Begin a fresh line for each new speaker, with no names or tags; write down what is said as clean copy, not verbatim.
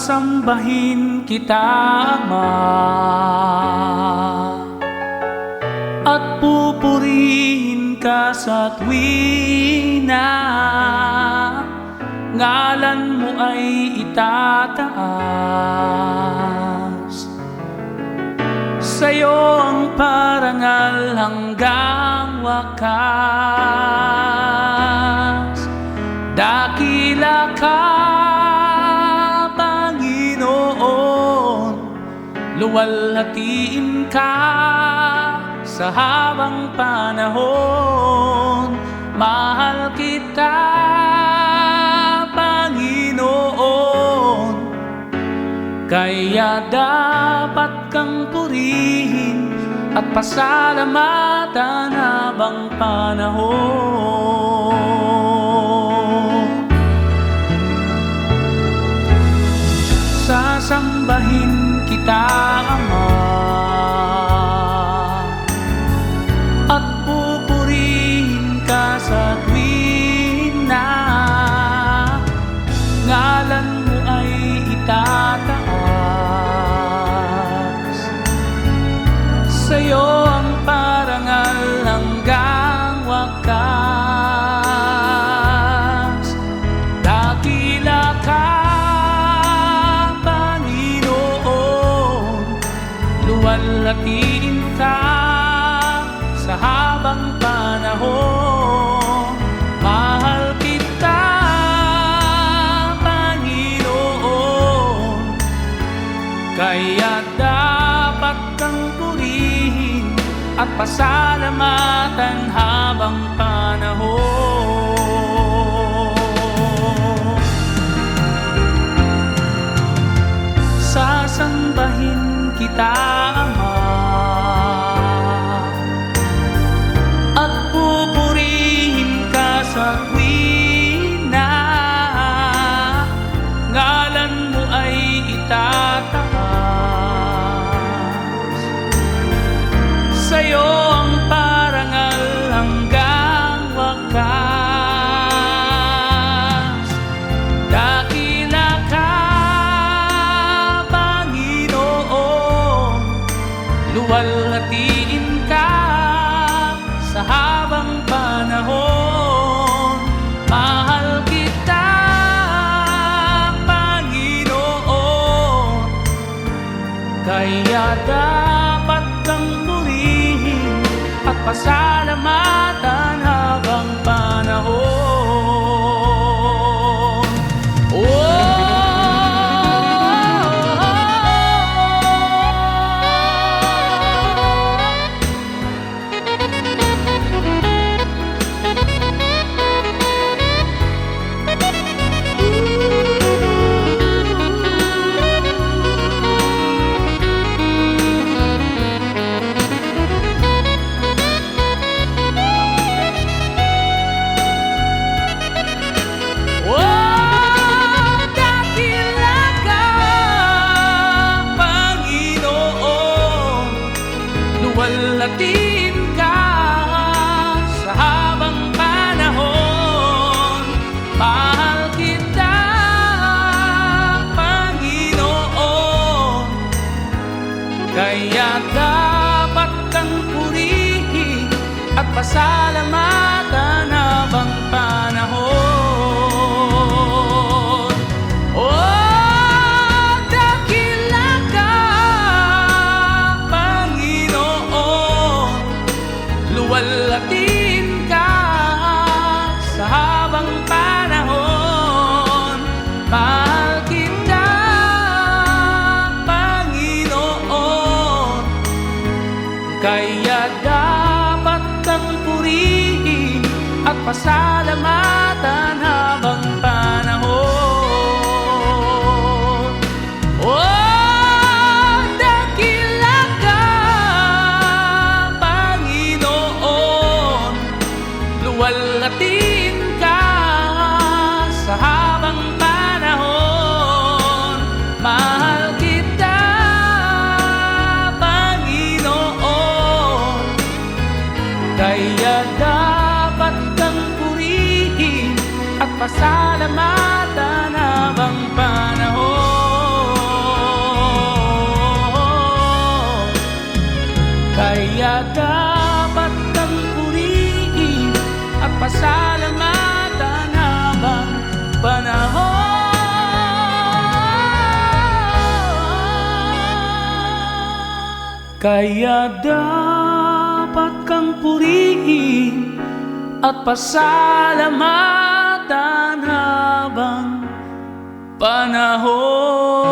Sasambahin kita, Ama, at pupurihin ka sa tuwina. Ngalan mo ay itataas, sa'yo ang parangal hanggang wakas. Dakila ka, luwalhatiin ka sa habang panahon. Mahal kita, Panginoon, kaya dapat kang purihin at pasalamatan habang panahon. Sasambahin kita, Ama, at pupurihin ka sa tuwina. Ngalan mo ay itataas, sa'yo ang parangal hanggang wakas. Dakila ka, luwalhatiin ka sa habang panahon. Mahal kita, Panginoon, kaya dapat kang purihin at pasalamatan habang panahon. Sasambahin kita, Ama, at pupurihin ka sa tuwina. Ngalan mo ay itataas, sa'yo ang parangal hanggang wakas. Dakila ka, luwalhatiin ka sa habang panahon. Mahal kita, Panginoon, kaya dapat kang purihin at pasalamatan habang panahon. Luwalhatiin ka sa habang panahon. Mahal kita, Panginoon, kaya dapat kang purihin at pasalamatan habang panahon. Luwalhatiin ka sa habang panahon. Mahal kita, Panginoon, kaya dapat kang purihin at pasalamatan habang panahon. Luwalhatiin ka sa habang panahon. Mahal kita, Panginoon, kaya dapat kang purihin at pasalamatan habang panahon. pasalamatan habang panahon. Kaya dapat kang purihin at pasalamatan habang panahon.